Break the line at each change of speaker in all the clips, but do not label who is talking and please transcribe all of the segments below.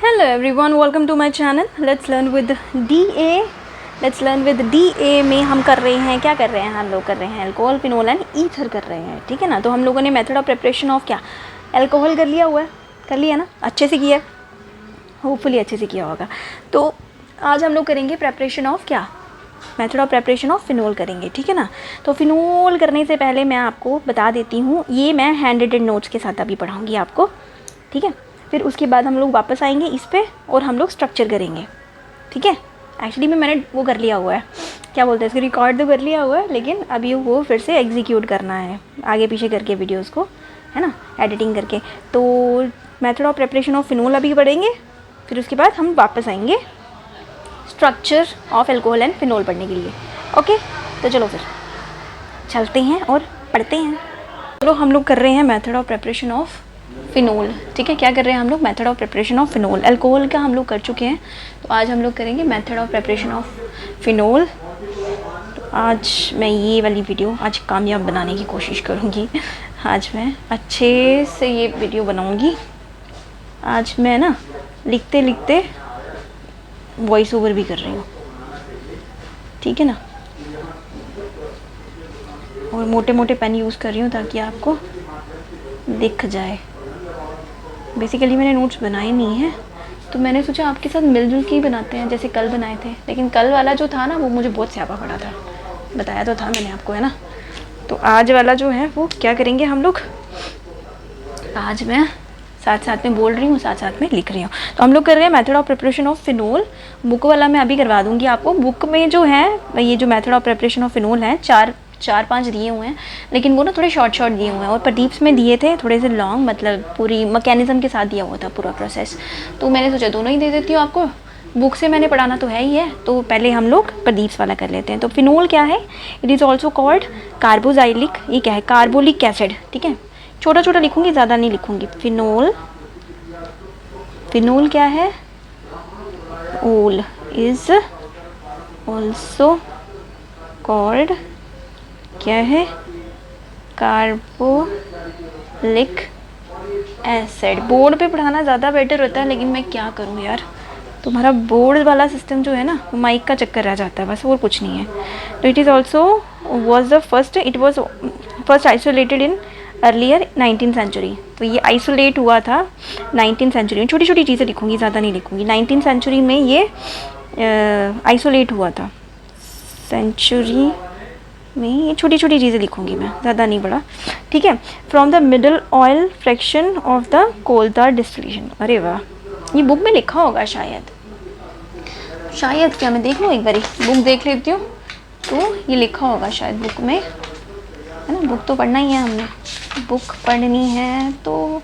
Hello everyone, welcome to my channel. Let's learn with DA. Let's learn with DA में हम कर रहे हैं, क्या कर रहे हैं हम लोग कर रहे हैं अल्कोहल, फिनोल एंड ईथर कर रहे हैं, ठीक है ना। तो हम लोगों ने मेथड ऑफ प्रिपरेशन ऑफ क्या अल्कोहल कर लिया हुआ है, कर लिया ना, अच्छे से किया, होपफुली अच्छे से किया होगा। तो आज हम लोग करेंगे प्रेपरेशन ऑफ क्या method of preparation of phenol करेंगे, ठीक है ना। तो फिनोल करने से पहले मैं आपको बता देती हूँ, ये मैं हैंड रिटेन नोट्स के साथ अभी पढ़ाऊँगी आपको, ठीक है। फिर उसके बाद हम लोग वापस आएंगे इस पे और हम लोग स्ट्रक्चर करेंगे, ठीक है। एक्चुअली में मैंने वो कर लिया हुआ है, क्या बोलते हैं इसको, रिकॉर्ड तो कर लिया हुआ है, लेकिन अभी वो फिर से एग्जीक्यूट करना है आगे पीछे करके वीडियोस को, है ना, एडिटिंग करके। तो method of preparation of phenol अभी पढ़ेंगे, फिर उसके बाद हम वापस आएंगे structure of alcohol and phenol पढ़ने के लिए। ओके, तो चलो फिर चलते हैं और पढ़ते हैं। चलो हम लोग कर रहे हैं method of preparation of phenol, ठीक है। क्या कर रहे हैं हम लोग, method of preparation of phenol. Alcohol का हम लोग कर चुके हैं, तो आज हम लोग करेंगे method of preparation of phenol. तो आज मैं ये वाली वीडियो आज कामयाब बनाने की कोशिश करूँगी। आज मैं अच्छे से ये वीडियो बनाऊँगी। आज मैं ना लिखते लिखते वॉइस ओवर भी कर रही हूँ, ठीक है ना, और मोटे मोटे पेन यूज़ कर रही हूँ ताकि आपको दिख जाए। बेसिकली मैंने नोट्स बनाए नहीं हैं, तो मैंने सोचा आपके साथ मिलजुल के ही बनाते हैं, जैसे कल बनाए थे। लेकिन कल वाला जो था ना वो मुझे बहुत स्यापा पड़ा था, बताया तो था मैंने आपको, है ना। तो आज वाला जो है वो क्या करेंगे हम लोग, आज मैं साथ साथ में बोल रही हूँ, साथ साथ में लिख रही हूँ। तो हम लोग कर रहे हैं method of preparation of phenol. Book वाला मैं अभी करवा दूँगी आपको। बुक में जो है ये जो method of preparation of phenol है, चार पांच दिए हुए हैं, लेकिन वो ना थोड़े शॉर्ट दिए हुए हैं, और प्रदीप्स में दिए थे थोड़े से लॉन्ग, मतलब पूरी मैकेनिज्म के साथ दिया हुआ था पूरा प्रोसेस। तो मैंने सोचा दोनों ही दे देती हूँ आपको, बुक से मैंने पढ़ाना तो है ही है। तो पहले हम लोग प्रदीप्स वाला कर लेते हैं। तो फिनोल क्या है, it is also called carboxylic, ये क्या है, कार्बोलिक एसिड, ठीक है। छोटा छोटा लिखूंगी, ज़्यादा नहीं लिखूंगी। फिनोल क्या है, ओल इज ऑल्सो कॉल्ड क्या है, कार्बोलिक एसिड। बोर्ड पे पढ़ाना ज़्यादा बेटर होता है, लेकिन मैं क्या करूँ यार, तुम्हारा बोर्ड वाला सिस्टम जो है ना वो माइक का चक्कर रह जाता है, बस और कुछ नहीं है। तो it is also was the first, it was first isolated in earlier 19th century. तो ये आइसोलेट हुआ था 19th सेंचुरी में। छोटी छोटी चीज़ें लिखूँगी, ज़्यादा नहीं लिखूँगी। 19th सेंचुरी में ये आइसोलेट हुआ था, सेंचुरी में ये छोटी छोटी चीज़ें लिखूंगी मैं, ज़्यादा नहीं बड़ा, ठीक है। From the middle oil fraction of the coal tar distillation. अरे वाह, ये बुक में लिखा होगा शायद, क्या मैं देख लूँ एक बारी, बुक देख लेती हूँ। तो ये लिखा होगा शायद बुक में, है ना, बुक तो पढ़ना ही है हमने, बुक पढ़नी है तो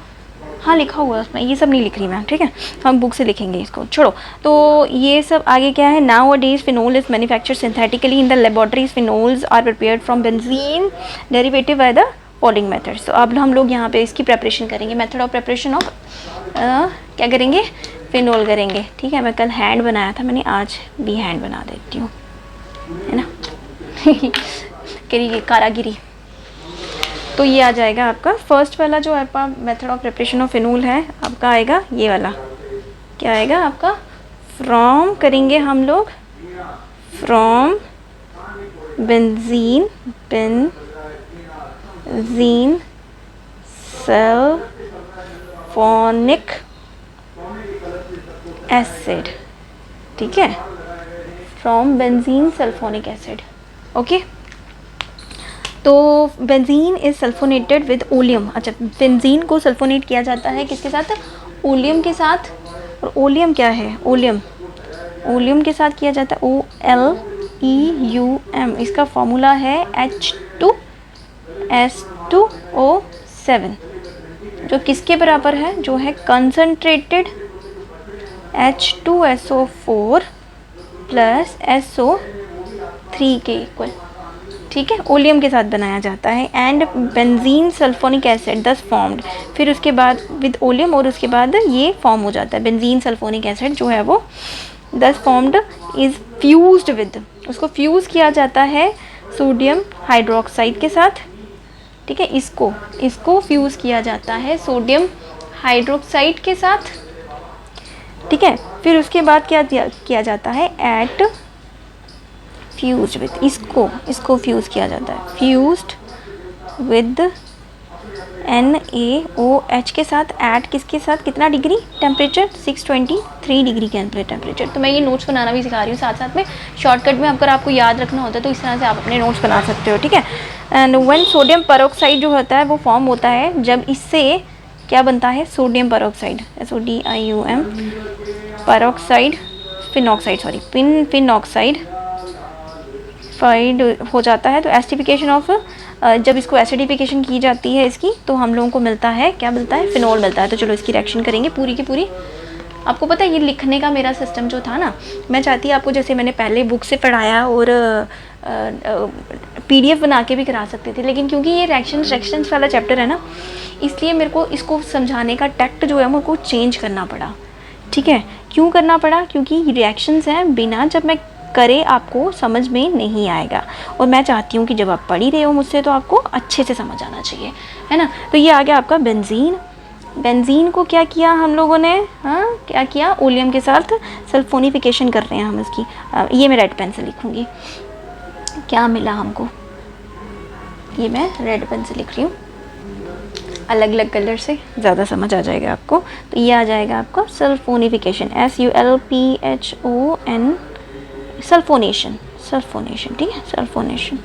हाँ लिखा हुआ है उसमें। ये सब नहीं लिख रही मैं, ठीक है, हम बुक से लिखेंगे इसको, छोड़ो। तो ये सब आगे क्या है, nowadays phenol is manufactured synthetically in the laboratories. Phenols are prepared from benzene derivative by the following methods. तो अब हम लोग यहाँ पे इसकी प्रेपरेशन करेंगे, मेथड ऑफ प्रेपरेशन ऑफ क्या करेंगे, फिनोल करेंगे, ठीक है। मैं कल हैंड बनाया था मैंने, आज भी हैंड बना देती हूँ, है ना। करिए कारागिरी। तो ये आ जाएगा आपका फर्स्ट वाला जो आपका method of preparation of phenol है, आपका आएगा ये वाला, क्या आएगा आपका, फ्रॉम करेंगे हम लोग, फ्रॉम बेंजीन सल्फोनिक एसिड, ठीक है, from benzene sulphonic acid. Okay, तो benzene is sulphonated with oleum. अच्छा, बेंजीन को सल्फोनेट किया जाता है किसके साथ, ओलियम के साथ। और ओलियम क्या है, ओलियम के साथ किया जाता है, OLEUM। इसका फॉर्मूला है H2S2O7, जो किसके बराबर है, जो है कंसनट्रेटेड H2SO4 प्लस SO3 के इक्वल, ठीक है। ओलियम के साथ बनाया जाता है। एंड बेंजीन सल्फोनिक एसिड दस फॉर्म्ड, फिर उसके बाद विद ओलियम, और उसके बाद ये फॉर्म हो जाता है बेंजीन सल्फोनिक एसिड जो है वो दस फॉर्म्ड इज़ फ्यूज्ड विद, उसको फ्यूज़ किया जाता है सोडियम हाइड्रोक्साइड के साथ, ठीक है। इसको फ्यूज़ किया जाता है सोडियम हाइड्रोक्साइड के साथ, ठीक है। फिर उसके बाद क्या किया जाता है, एट फ्यूज्ड विद, इसको फ्यूज़ किया जाता है, फ्यूज्ड विद NaOH के साथ, एट किसके साथ, कितना डिग्री टेम्परेचर, 623 डिग्री के टेम्परेचर। तो मैं ये नोट्स बनाना भी सिखा रही हूँ साथ साथ में, शॉर्टकट में अगर आपको याद रखना होता है तो इस तरह से आप अपने नोट्स बना सकते हो, ठीक है। एंड व्हेन सोडियम पेरोक्साइड जो होता है वो फॉर्म होता है जब इससे क्या बनता है, sodium peroxide, SODIUM, peroxide, phenoxide हो जाता है। तो एसिडिफिकेशन ऑफ, जब इसको एसिडिफिकेशन की जाती है इसकी, तो हम लोगों को मिलता है, क्या मिलता है, फिनोल मिलता है। तो चलो इसकी रिएक्शन करेंगे पूरी की पूरी। आपको पता है ये लिखने का मेरा सिस्टम जो था ना, मैं चाहती आपको, जैसे मैंने पहले बुक से पढ़ाया और PDF बना के भी करा सकते थे, लेकिन क्योंकि ये रिएक्शंस वाला चैप्टर है ना, इसलिए मेरे को इसको समझाने का टैक्ट जो है मेरे को चेंज करना पड़ा, ठीक है। क्यों करना पड़ा, क्योंकि रिएक्शंस हैं, बिना जब मैं करे आपको समझ में नहीं आएगा, और मैं चाहती हूँ कि जब आप पढ़ ही रहे हो मुझसे तो आपको अच्छे से समझ आना चाहिए, है ना। तो ये आ गया आपका बेंजीन को क्या किया हम लोगों ने, हाँ क्या किया, ओलियम के साथ सल्फोनिफिकेशन कर रहे हैं हम इसकी। ये मैं रेड पेन से लिखूँगी, क्या मिला हमको, ये मैं रेड पेन से लिख रही हूँ, अलग अलग कलर से ज़्यादा समझ आ जाएगा आपको। तो ये आ जाएगा आपका सल्फोनिफिकेशन, SULPHON, सल्फोनेशन, ठीक है, सल्फोनेशन।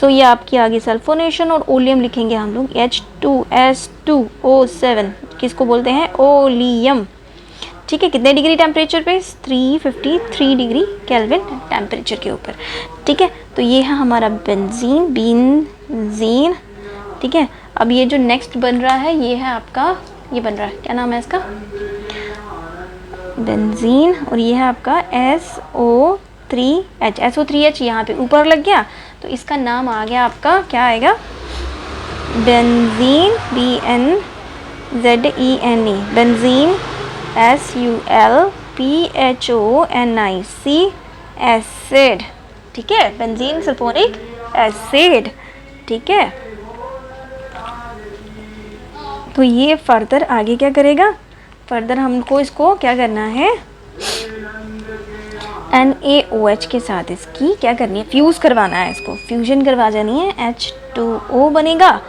सो ये आपकी आ गई सल्फोनेशन, और ओलियम लिखेंगे हम लोग H2S2O7, किसको बोलते हैं, ओलियम, ठीक है। कितने डिग्री टेम्परेचर पे, 353 डिग्री केल्विन टेम्परेचर के ऊपर, ठीक है। तो ये है हमारा बेंजीन, ठीक है। अब ये जो नेक्स्ट बन रहा है ये है आपका, ये बन रहा है, क्या नाम है इसका, बेंजीन, और ये है आपका SO3H यहाँ पे ऊपर लग गया, तो इसका नाम आ गया आपका, क्या आएगा, benzene, BNZENE, benzene, SULPHONIC acid, ठीक है, बेंजीन सल्फोनिक एसिड, ठीक है। तो ये फर्दर आगे क्या करेगा, फर्दर हमको इसको क्या करना है, NaOH के साथ इसकी क्या करनी है, फ्यूज़ करवाना है, इसको फ्यूजन करवा जानी है, H2O बनेगा,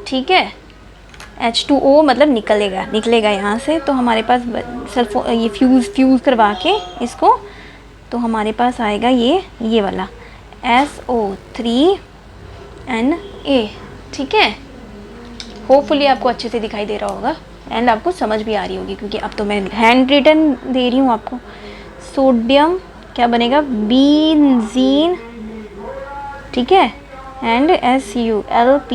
ठीक है। H2O मतलब निकलेगा यहाँ से, तो हमारे पास ये फ्यूज़ करवा के इसको, तो हमारे पास आएगा ये वाला SO3Na, ठीक है। होपफुली आपको अच्छे से दिखाई दे रहा होगा एंड आपको समझ भी आ रही होगी, क्योंकि अब तो मैं हैंड रिटन दे रही हूँ आपको। सोडियम क्या बनेगा, बेंजीन, ठीक है, एंड SULPHONATE,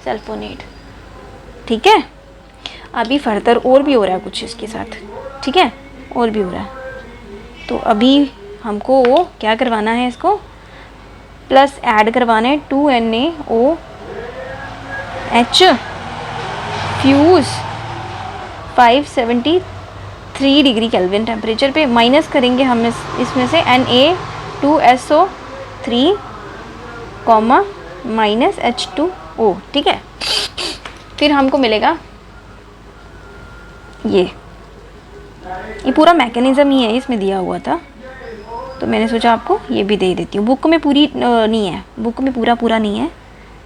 सल्फोनेट, ठीक है। अभी फर्दर और भी हो रहा है कुछ इसके साथ, ठीक है, और भी हो रहा है। तो अभी हमको क्या करवाना है, इसको प्लस ऐड करवाना है, 2NaOH fuse 573 degree kelvin temperature पे, माइनस करेंगे हम इसमें से Na2SO3 माइनस H2O, ठीक है। फिर हमको मिलेगा ये पूरा मैकेनिज़्म ही है, इसमें दिया हुआ था, तो मैंने सोचा आपको ये भी दे देती हूँ। बुक में पूरी नहीं है, बुक में पूरा नहीं है,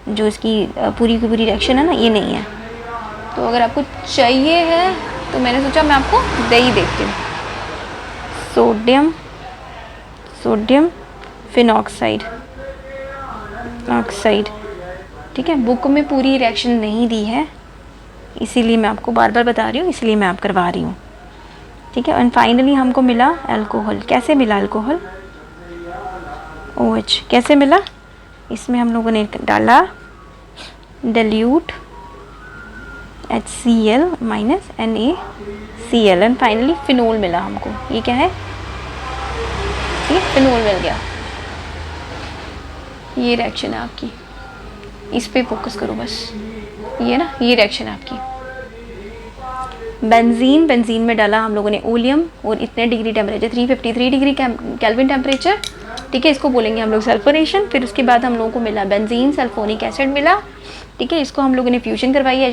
जो इसकी पूरी की पूरी रिएक्शन है ना, ये नहीं है। तो अगर आपको चाहिए है तो मैंने सोचा मैं आपको दे ही देती हूँ। सोडियम फिनॉक्साइड, ठीक है। बुक में पूरी रिएक्शन नहीं दी है, इसीलिए मैं आपको बार बार बता रही हूँ, इसलिए मैं आप करवा रही हूँ, ठीक है। एंड फाइनली हमको मिला अल्कोहल। कैसे मिला अल्कोहल, OH कैसे मिला, इसमें हम लोगों ने डाला dilute HCl minus NaCl, and finally phenol मिला हमको। ये क्या है, ये फिनोल मिल गया। ये रिएक्शन है आपकी, इस पे फोकस करो बस, ये ना, ये रिएक्शन है आपकी। बेंजीन में डाला हम लोगों ने ओलियम, और इतने degree temperature 353 degree kelvin temperature, ठीक है। इसको बोलेंगे हम लोग सल्फोनेशन। फिर उसके बाद हम लोगों को मिला बेंजीन सल्फोनिक एसिड मिला, ठीक है। इसको हम लोगों ने फ्यूजन करवाई है,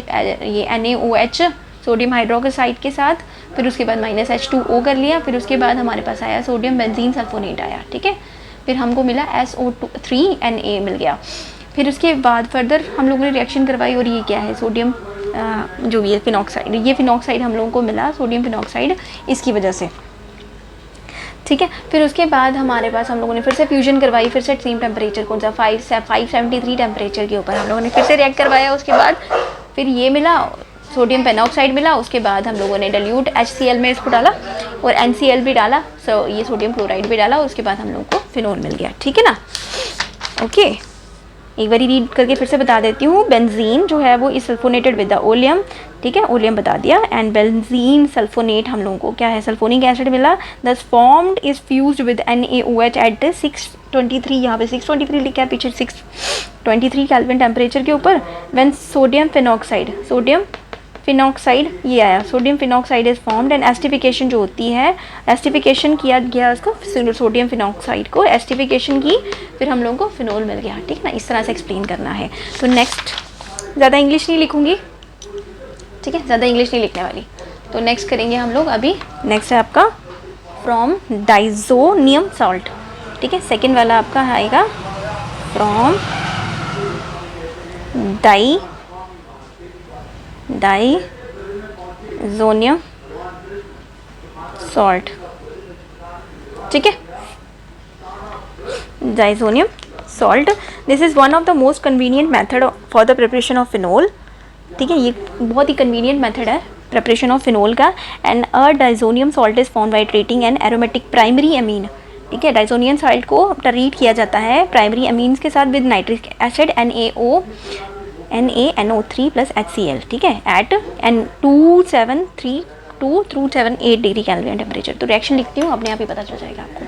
ये NaOH सोडियम हाइड्रोक्साइड के साथ, फिर उसके बाद -H2O कर लिया, फिर उसके बाद हमारे पास आया सोडियम बेंजीन सल्फोनेट आया, ठीक है। फिर हमको मिला SO3Na मिल गया। फिर उसके बाद फर्दर हम लोगों ने रिएक्शन करवाई और ये क्या है, सोडियम जो ये फिनॉक्साइड, ये फिनॉक्साइड हम लोगों को मिला, सोडियम फिनॉक्साइड, इसकी वजह से, ठीक है। फिर उसके बाद हमारे पास हम लोगों ने फिर से फ्यूजन करवाई, फिर से सेम टेम्परेचर कौन सा 573 टेम्परेचर के ऊपर हम लोगों ने फिर से रिएक्ट करवाया। उसके बाद फिर ये मिला, सोडियम पेनॉक्साइड मिला। उसके बाद हम लोगों ने डाइल्यूट HCl में इसको डाला और NCl भी डाला, सो ये सोडियम क्लोराइड भी डाला। उसके बाद हम लोगों को फिनोल मिल गया, ठीक है ना। ओके, एक बार रीड करके फिर से बता देती हूँ। बेंजीन जो है वो is sulphonated with the oleum, ठीक है, ओलियम बता दिया। एंड बेंजीन सल्फोनेट हम लोगों को क्या है, सल्फोनिक एसिड मिला। Thus formed is fused with NaOH at 623, यहाँ पे 623 लिखा है, पीछे 623 केल्विन टेम्परेचर के ऊपर। व्हेन सोडियम फिनॉक्साइड ये आया, sodium phenoxide is formed and esterification जो होती है, एस्टिफिकेशन किया गया उसको, सोडियम फिनॉक्साइड को एस्टिफिकेशन की, फिर हम लोगों को फिनोल मिल गया, ठीक ना। इस तरह से एक्सप्लेन करना है। तो नेक्स्ट, ज़्यादा इंग्लिश नहीं लिखूंगी, ठीक है, ज़्यादा इंग्लिश नहीं लिखने वाली। तो नेक्स्ट करेंगे हम लोग अभी, नेक्स्ट है आपका फ्रॉम डाइजोनियम सॉल्ट, ठीक है। सेकेंड वाला आपका आएगा फ्रॉम डाइजोनियम सॉल्ट, ठीक है, diazonium salt. This is one of the most convenient method for the preparation of phenol, ठीक है, ये बहुत ही कन्वीनियंट मेथड है प्रिपरेशन ऑफ फिनोल का। And a diazonium salt is formed by treating an aromatic primary amine, ठीक है। Diazonium salt को treat किया जाता है प्राइमरी अमीन्स के साथ with nitric acid NaNO3 + HCl, ठीक है, at 273 to 278 degree kelvin temperature. तो रिएक्शन लिखती हूँ, अपने आप ही पता चल जाएगा आपको।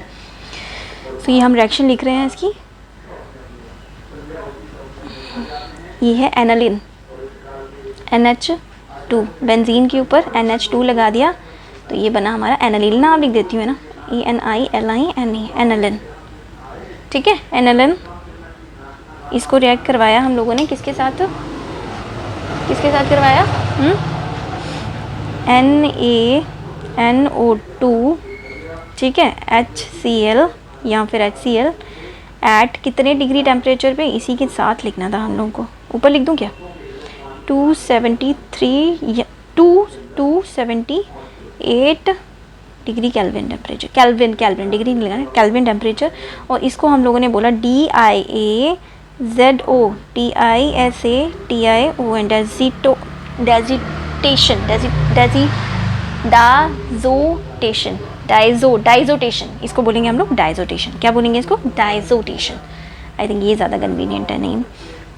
तो ये हम रिएक्शन लिख रहे हैं इसकी, ये है एनालिन, NH2, बेंजीन के ऊपर NH2 लगा दिया, तो ये बना हमारा एनालिन। नाम लिख देती हूँ ना, ENILINE, एनालिन, ठीक है, एनालिन। इसको रिएक्ट करवाया हम लोगों ने किसके साथ करवाया, NaNO2, ठीक है, HCl या फिर HCl एट कितने डिग्री टेम्परेचर पे, इसी के साथ लिखना था हम लोगों को। ऊपर लिख दूँ क्या, 273 या 278 degree kelvin temperature, kelvin degree नहीं लगाना, केल्विन टेम्परेचर। और इसको हम लोगों ने बोला DIAZO, DISATION, डाइजोटेशन, इसको बोलेंगे हम लोग डाइजोटेशन। क्या बोलेंगे इसको, डाइजोटेशन। आई थिंक ये ज़्यादा कन्वीनियंट है नेम।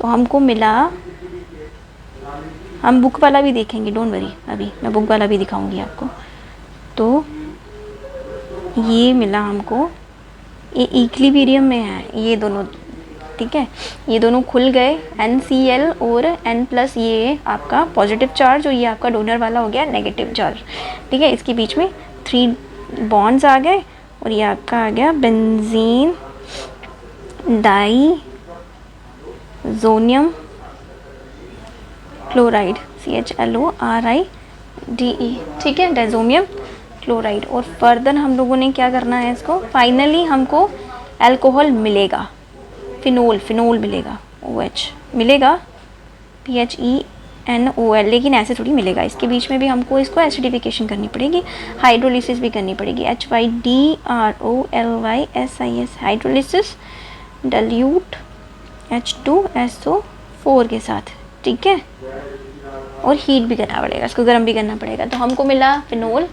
तो हमको मिला, हम बुक वाला भी देखेंगे, डोंट वरी, अभी मैं बुक वाला भी दिखाऊंगी आपको। तो ये मिला हमको, ये इक्विलिब्रियम में है ये दोनों, ठीक है, ये दोनों खुल गए, NCl और N+ ये आपका पॉजिटिव चार्ज और ये आपका डोनर वाला हो गया नेगेटिव चार्ज, ठीक है। इसके बीच में 3 बॉन्ड्स आ गए और ये आपका आ गया बेंजीन डाइजोनियम क्लोराइड, CHLORIDE, ठीक है, डाइजोनियम क्लोराइड। और फर्दर हम लोगों ने क्या करना है इसको, फाइनली हमको अल्कोहल मिलेगा, फिनोल मिलेगा, OH मिलेगा, PHENOL, लेकिन ऐसे थोड़ी मिलेगा, इसके बीच में भी हमको इसको एसिडिफिकेशन करनी पड़ेगी, हाइड्रोलिसिस भी करनी पड़ेगी, HYDROLYSIS, हाइड्रोलिसिस, डाइल्यूट H2SO4 के साथ, ठीक है, और हीट भी करना पड़ेगा, इसको गर्म भी करना पड़ेगा। तो हमको मिला फिनोल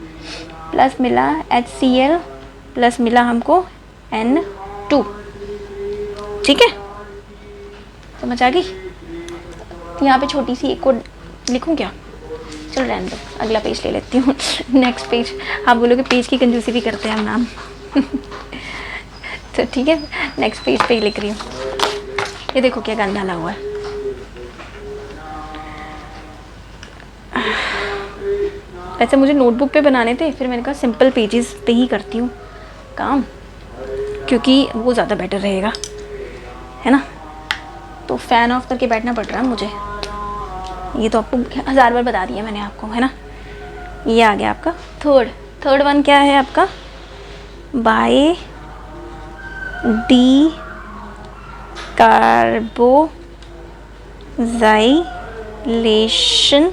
प्लस मिला HCl प्लस मिला हमको N2, ठीक है, समझ आ गई। यहाँ पे छोटी सी एक को लिखूँ क्या, चलो रहने दो, अगला पेज ले लेती हूँ। नेक्स्ट पेज, आप बोलोगे पेज की कंजूसी भी करते हैं हम नाम। तो ठीक है, नेक्स्ट पेज पे ही लिख रही हूँ। ये देखो क्या गंदा डाला हुआ है, वैसे मुझे नोटबुक पे बनाने थे, फिर मैंने कहा सिंपल पेजेस पे ही करती हूँ काम, क्योंकि वो ज़्यादा बेटर रहेगा, है ना। तो फ़ैन ऑफ करके बैठना पड़ रहा है मुझे, ये तो आपको 1000 बार बता दिया मैंने आपको, है ना। ये आ गया आपका थर्ड वन क्या है आपका, by decarboxylation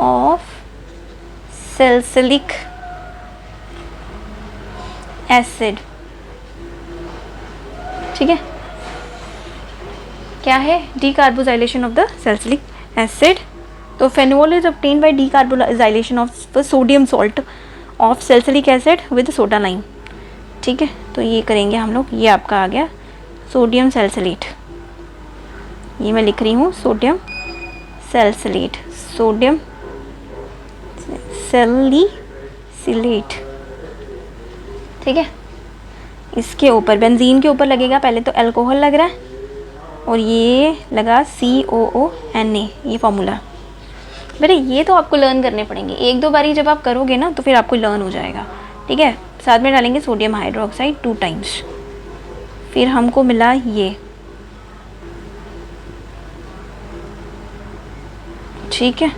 of salicylic acid. ठीक है, क्या है, decarboxylation of the salicylic acid. तो phenol is obtained by decarboxylation of sodium salt of salicylic acid with soda lime. ठीक है, तो ये करेंगे हम लोग। ये आपका आ गया सोडियम सैलिसिलेट, ये मैं लिख रही हूँ सोडियम सैलिसिलेट, सोडियम सैलिसिलेट। ठीक है, इसके ऊपर बेंजीन के ऊपर लगेगा, पहले तो अल्कोहल लग रहा है और ये लगा COONA, ये फॉर्मूला। बेटे ये तो आपको लर्न करने पड़ेंगे, एक दो बारी जब आप करोगे ना तो फिर आपको लर्न हो जाएगा। ठीक है, साथ में डालेंगे सोडियम हाइड्रोक्साइड 2 टाइम्स। फिर हमको मिला ये, ठीक है,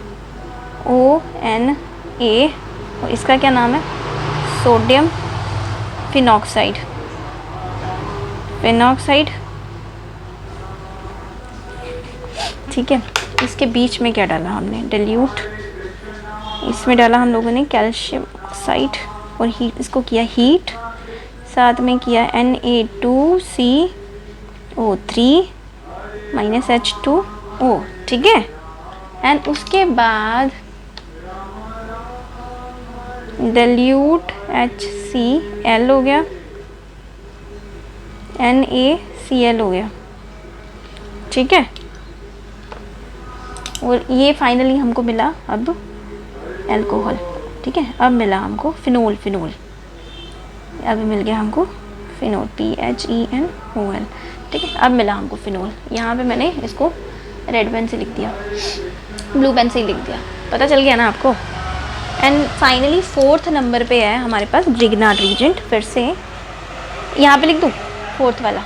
ONA, और इसका क्या नाम है, सोडियम फिनॉक्साइड, ठीक है। इसके बीच में क्या डाला हमने, डिल्यूट, इसमें डाला हम लोगों ने कैल्शियम ऑक्साइड और हीट, इसको किया हीट, साथ में किया Na2CO3 -H2O। ठीक है, एंड उसके बाद डिल्यूट HCl हो गया, NaCl हो गया। ठीक है, और ये फाइनली हमको मिला अब अल्कोहल। ठीक है, अब मिला हमको फिनोल, अब मिल गया हमको फिनोल, PHENOL। ठीक है, अब मिला हमको फिनोल। यहाँ पे मैंने इसको रेड पेन से लिख दिया, ब्लू पेन से ही लिख दिया, पता चल गया ना आपको। एंड फाइनली 4th नंबर पे है हमारे पास ग्रिग्नार्ड रीजेंट। फिर से यहाँ पे लिख दूँ 4th वाला,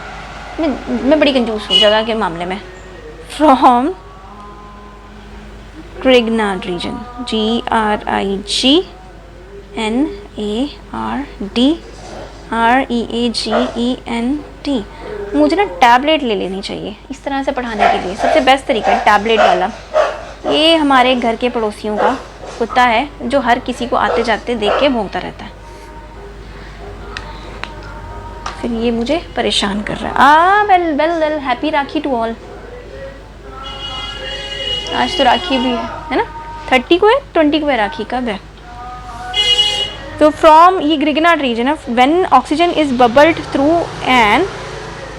मैं बड़ी कंफ्यूज हूँ जगह के मामले में। From Grignard reason, GRIGNARDREAGENT। मुझे ना टैबलेट ले लेनी चाहिए इस तरह से पढ़ाने के लिए, सबसे बेस्ट तरीका है टैबलेट वाला। ये हमारे घर के पड़ोसियों का कुत्ता है जो हर किसी को आते जाते देख के भौंकता रहता है, फिर ये मुझे परेशान कर रहा है। Well happy Rakhi to all. आज तो राखी भी है ना, 30 को है, 20 को है राखी, कब है। तो फ्रॉम ये ग्रिग्नार्ड रीजन है, when oxygen is bubbled through an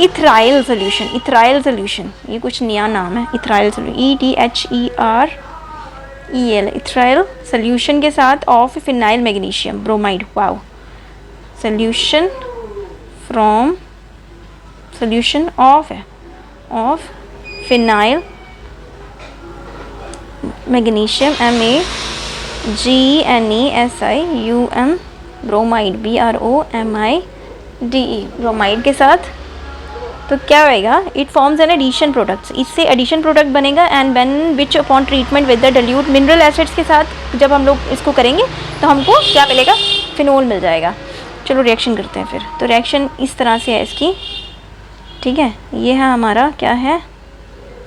ethereal solution, ये कुछ नया नाम है, ethereal solution, ETHEREL, ethereal solution के साथ of phenyl magnesium bromide. Wow, solution from solution of phenyl magnesium MAGNESIUM bromide, BROMIDE, bromide के साथ। तो क्या होएगा, it forms an addition products, इससे एडिशन प्रोडक्ट बनेगा। And when which upon treatment with the dilute mineral acids के साथ जब हम लोग इसको करेंगे तो हमको क्या मिलेगा, फिनोल मिल जाएगा। चलो रिएक्शन करते हैं फिर। तो रिएक्शन इस तरह से है इसकी। ठीक है, ये है हमारा क्या है,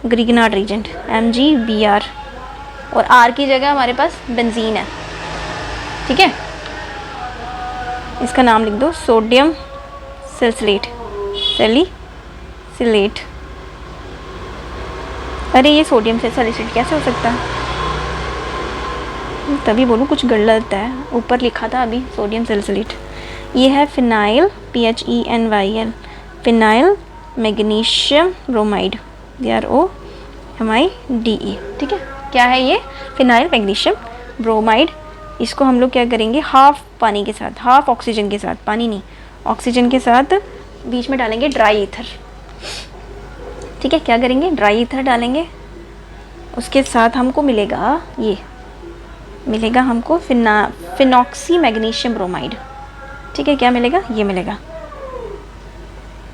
ग्रिग्नार्ड रीजेंट MgBr, और R की जगह हमारे पास बेंजीन है। ठीक है, इसका नाम लिख दो सोडियम सैलिसिलेट, अरे ये सोडियम से सैलिसिलेट कैसे हो सकता है, तभी बोलूँ कुछ गलत है, ऊपर लिखा था अभी सोडियम सैलिसिलेट। ये है phenyl, PHENYL, phenyl magnesium bromide, BROMIDE। ठीक है, क्या है ये, फिनाइल मैग्नीशियम ब्रोमाइड। इसको हम लोग क्या करेंगे, हाफ पानी के साथ, हाफ ऑक्सीजन के साथ, पानी नहीं ऑक्सीजन के साथ, बीच में डालेंगे ड्राई ईथर। ठीक है, क्या करेंगे, ड्राई ईथर डालेंगे, उसके साथ हमको मिलेगा, ये मिलेगा हमको फिनॉक्सी मैग्नीशियम ब्रोमाइड। ठीक है, क्या मिलेगा, ये मिलेगा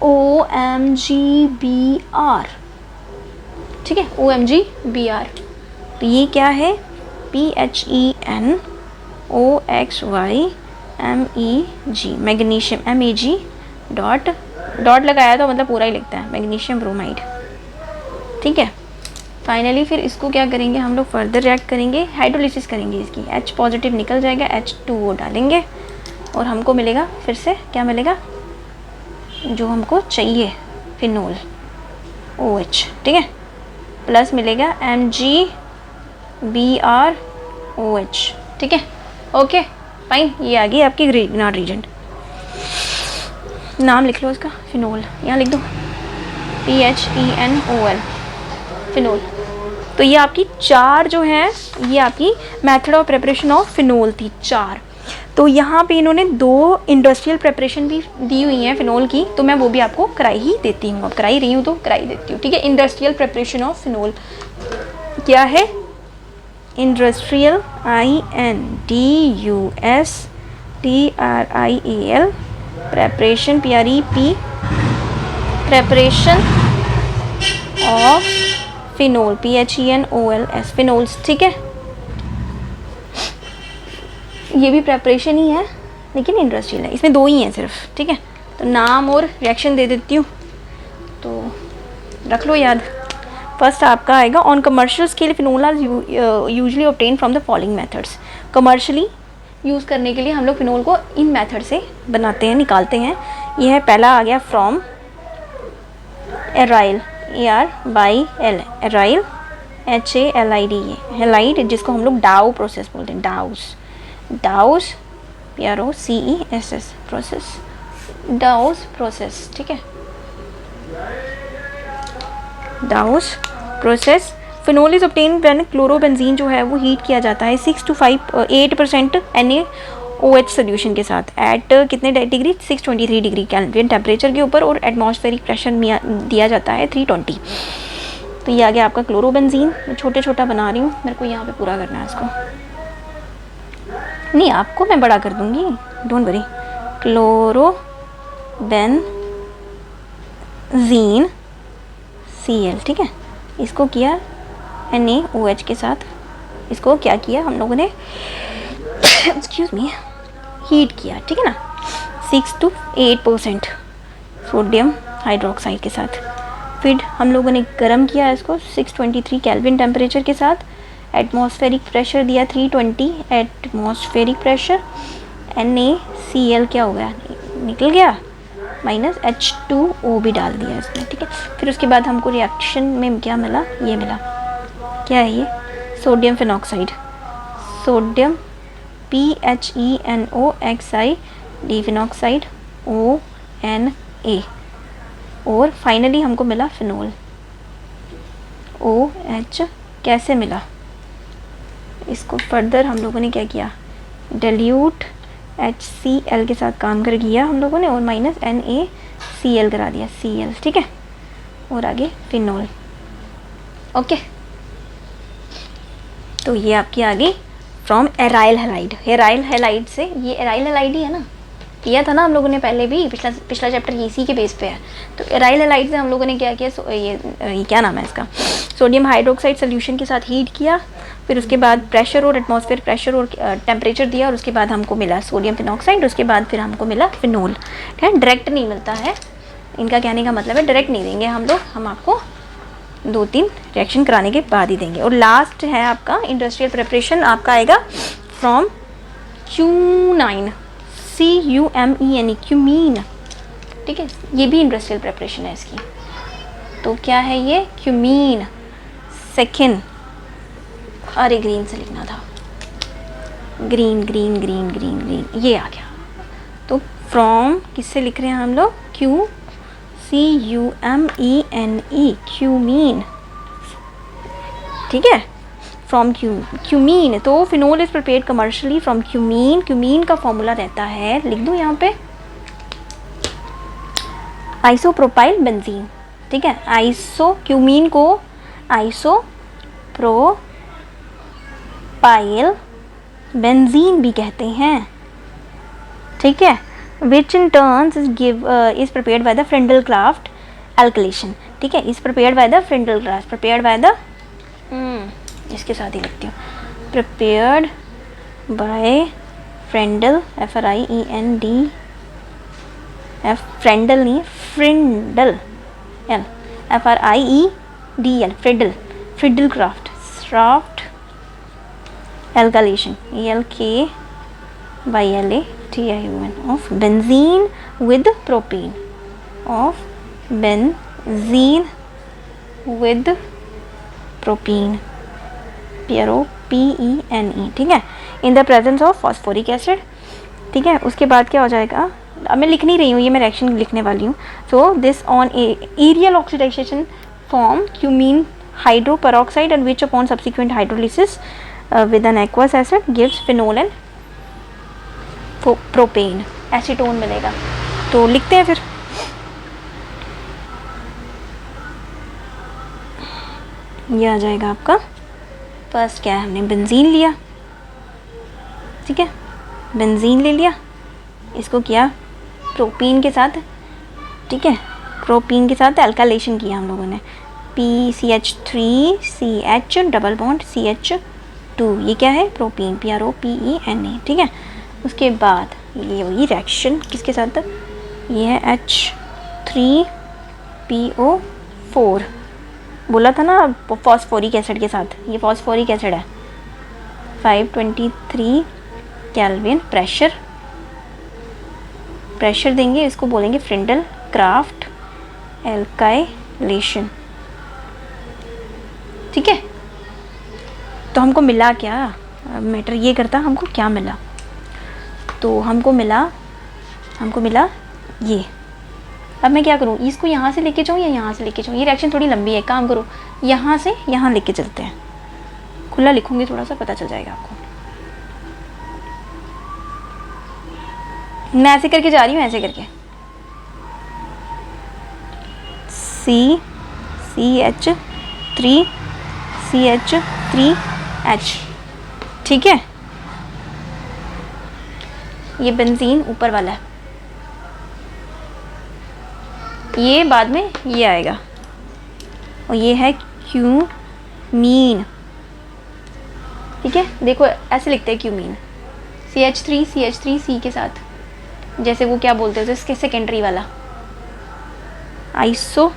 OMGBr। ठीक है, OMGBr। तो ये क्या है, PHENOXYMEG, मैग्नीशियम, MEG डॉट लगाया तो मतलब पूरा ही लिखता है, मैग्नीशियम ब्रोमाइड। ठीक है, फाइनली फिर इसको क्या करेंगे हम लोग, फर्दर रिएक्ट करेंगे, हाइड्रोलिसिस करेंगे इसकी, H पॉजिटिव निकल जाएगा, H2O डालेंगे और हमको मिलेगा, फिर से क्या मिलेगा जो हमको चाहिए, फिनोल OH। ठीक है, प्लस मिलेगा MgBrOH। ठीक है, ओके फाइन, ये आ गई आपकी ग्रिग्नार्ड रीजेंट। नाम लिख लो इसका, फिनोल, यहाँ लिख दो PHENOL, फिनोल। तो ये आपकी 4 जो है, ये आपकी method of preparation of phenol थी 4। तो यहाँ पे इन्होंने 2 इंडस्ट्रियल प्रिपरेशन भी दी हुई हैं फिनोल की, तो मैं वो भी आपको कराई ही देती हूँ, अब कराई रही हूँ तो कराई देती हूँ। ठीक है, इंडस्ट्रियल प्रिपरेशन ऑफ फिनोल क्या है, industrial INDUSTRIAL preparation PREP preparation of phenol PHENOLS, phenols. ठीक है, ये भी प्रेपरेशन ही है लेकिन इंडस्ट्रियल है, इसमें 2 ही हैं सिर्फ। ठीक है, तो नाम और रिएक्शन दे देती हूँ, तो रख लो याद। फर्स्ट आपका आएगा, on commercial scale phenol are usually obtain from the following methods. Commercially use करने के लिए हम लोग फिनोल को इन मेथड से बनाते हैं, निकालते हैं। यह है पहला आ गया from aryl, ARYL, aryl HALID, halide, जिसको हम लोग डाउ प्रोसेस बोलते हैं, डाउस PROCESS प्रोसेस, डाउस प्रोसेस। ठीक है, डाउस process. Phenol is obtain when chlorobenzene जो है वो हीट किया जाता है 6 to 8% NaOH सोल्यूशन के साथ, एट कितने डिग्री, 623 डिग्री केल्विन टेम्परेचर के ऊपर, और एटमॉस्फेरिक प्रेशर दिया जाता है 320। तो ये आ गया आपका क्लोरोबेंजीन। मैं छोटे छोटा बना रही हूँ, मेरे को यहाँ पे पूरा करना है इसको, नहीं आपको मैं बड़ा कर दूँगी, डोंट वरी। Chlorobenzene Cl। ठीक है, इसको किया NaOH के साथ, इसको क्या किया हम लोगों ने एक्सक्यूज़ मी, हीट किया। ठीक है ना, 6 to 8% सोडियम हाइड्रोक्साइड के साथ। फिर हम लोगों ने गर्म किया इसको 623 केल्विन टेम्परेचर के साथ, एटमॉस्फेरिक प्रेशर दिया 320 एटमॉस्फेरिक प्रेशर, NaCl क्या हो गया, निकल गया, माइनस H2O भी डाल दिया इसमें। ठीक है, फिर उसके बाद हमको रिएक्शन में क्या मिला, ये मिला, क्या है ये, sodium phenoxide, sodium PHENOXID phenoxide ONA, और फाइनली हमको मिला फिनोल OH। कैसे मिला, इसको फर्दर हम लोगों ने क्या किया, डाइल्यूट HCl के साथ काम कर किया हम लोगों ने, और माइनस NaCl करा दिया Cl। ठीक है, और आगे फिनोल। ओके, तो ये आपकी आ गई from aryl halide. Aryl halide से, ये एराइल हैलाइड ही है ना, किया था ना हम लोगों ने पहले भी, पिछला चैप्टर इसी के बेस पे है। तो एराइल हैलाइड से हम लोगों ने क्या किया, ये क्या नाम है इसका, सोडियम हाइड्रोक्साइड सोल्यूशन के साथ हीट किया, फिर उसके बाद प्रेशर और एटमॉस्फेयर प्रेशर और टेम्परेचर दिया, और उसके बाद हमको मिला सोडियम फिनॉक्साइड, उसके बाद फिर हमको मिला फिनोल। ठीक है, डायरेक्ट नहीं मिलता है, इनका कहने का मतलब है डायरेक्ट नहीं देंगे हम लोग, हम आपको 2-3 रिएक्शन कराने के बाद ही देंगे। और लास्ट है आपका इंडस्ट्रियल प्रिपरेशन, आपका आएगा फ्रॉम Q9, CUMEN, क्यूमीन। ठीक है, ये भी इंडस्ट्रियल प्रिपरेशन है इसकी। तो क्या है ये, क्यूमीन। सेकेंड, अरे ग्रीन से लिखना था, green green green green green, ये आ गया। तो फ्रॉम किससे लिख रहे हैं हम लोग, CUMENE, क्यूमीन। ठीक है, फ्रॉम क्यूमीन। तो phenol is prepared commercially from cumene. Cumene का फॉर्मूला रहता है, लिख दूँ यहाँ पे, आइसोप्रोपाइल बेंजीन। ठीक है, क्यूमीन को आइसोप्रोपाइल बेंजीन भी कहते हैं। ठीक है, which in turns is prepared by the Friedel Crafts alkylation. ठीक है, is prepared by the Friedel Crafts, prepared by the, इसके साथ ही लिखती हूँ, prepared by Frindle, Frindel, Frindle नहीं, Frindle, L Friedel, Friedel craft alkylation, ALKYLATION of benzene with propene, of benzene with propene, PROPENE, ठीक है, in the presence of phosphoric acid, ठीक है। उसके बाद क्या हो जाएगा, अब मैं लिख नहीं रही हूँ, ये मैं रिएक्शन लिखने वाली हूँ। So this on aerial oxidisation form cumene hydroperoxide and which upon subsequent hydrolysis with an aqueous acid gives phenol and propane, acetone मिलेगा। तो लिखते हैं फिर, ये आ जाएगा आपका, फर्स्ट क्या है, हमने बेंजीन लिया, ठीक है, बेंजीन ले लिया, इसको किया प्रोपीन के साथ, ठीक है, प्रोपीन के साथ अल्काइलेशन किया हम लोगों ने, PCH3CH डबल बॉन्ड CH2, ये क्या है, प्रोपीन, PROPENE, ठीक है। उसके बाद ये वही रिएक्शन किसके साथ, ये है H3PO4, बोला था ना फॉस्फोरिक एसिड के साथ, ये फॉस्फोरिक एसिड है, 523 केल्विन प्रेशर देंगे, इसको बोलेंगे फ्रिंडल क्राफ्ट एल्काइलेशन, ठीक है। तो हमको मिला क्या, मैटर ये करता हमको क्या मिला, तो हमको मिला ये। अब मैं क्या करूँ, इसको यहाँ से लेके जाऊँ या यहाँ से लेके जाऊँ, ये रिएक्शन थोड़ी लंबी है, काम करो यहाँ से यहाँ लेके चलते हैं, खुला लिखूँगी थोड़ा सा पता चल जाएगा आपको। मैं ऐसे करके जा रही हूँ, ऐसे करके CH3CH3H, ठीक है। ये बेंजीन ऊपर वाला है, ये बाद में ये आएगा, और ये है क्यूमीन, ठीक है। देखो ऐसे लिखते हैं क्यूमीन, CH3 C के साथ, जैसे वो क्या बोलते हैं इसके सेकेंडरी वाला, आइसो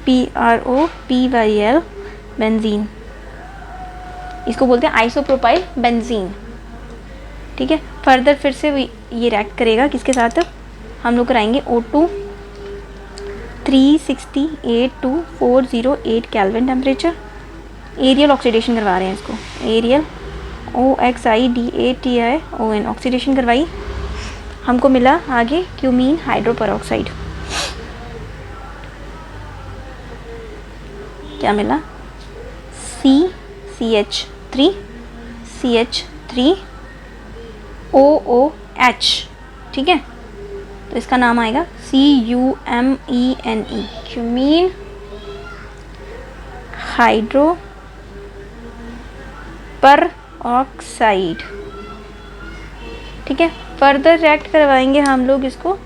PROPYL बेंजीन, इसको बोलते हैं आइसोप्रोपाइल बेंजीन, ठीक है। फर्दर फिर से ये रिएक्ट करेगा किसके साथ, हम लोग कराएंगे O2 368 to 408 kelvin temperature, aerial oxidation करवा रहे हैं इसको, एरियल OXIDATION ऑक्सीडेशन करवाई, हमको मिला आगे क्यूमीन हाइड्रोपेरोक्साइड, क्या मिला, CH3OOH, ठीक है। तो इसका नाम आएगा CUMENE, क्यूमीन हाइड्रोपेरोक्साइड, ठीक है। फर्दर रिएक्ट करवाएंगे हम लोग इसको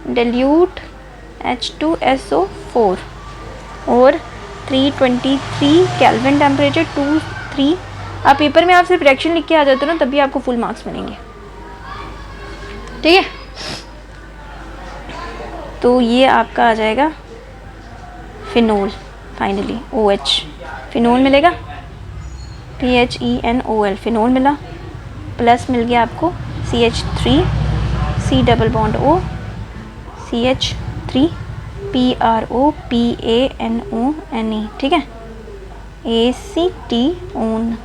डिल्यूट H2SO4 और 323 केल्विन टेम्परेचर 23। आप पेपर में आप सिर्फ रिएक्शन लिख के आ जाते हो ना, तभी आपको फुल मार्क्स मिलेंगे, ठीक है। तो ये आपका आ जाएगा फिनोल, फाइनली OH फिनोल मिलेगा, PHENOL फिनोल मिला, प्लस मिल गया आपको CH3 C double bond O CH3 PROPANONE, ठीक है, एसीटोन,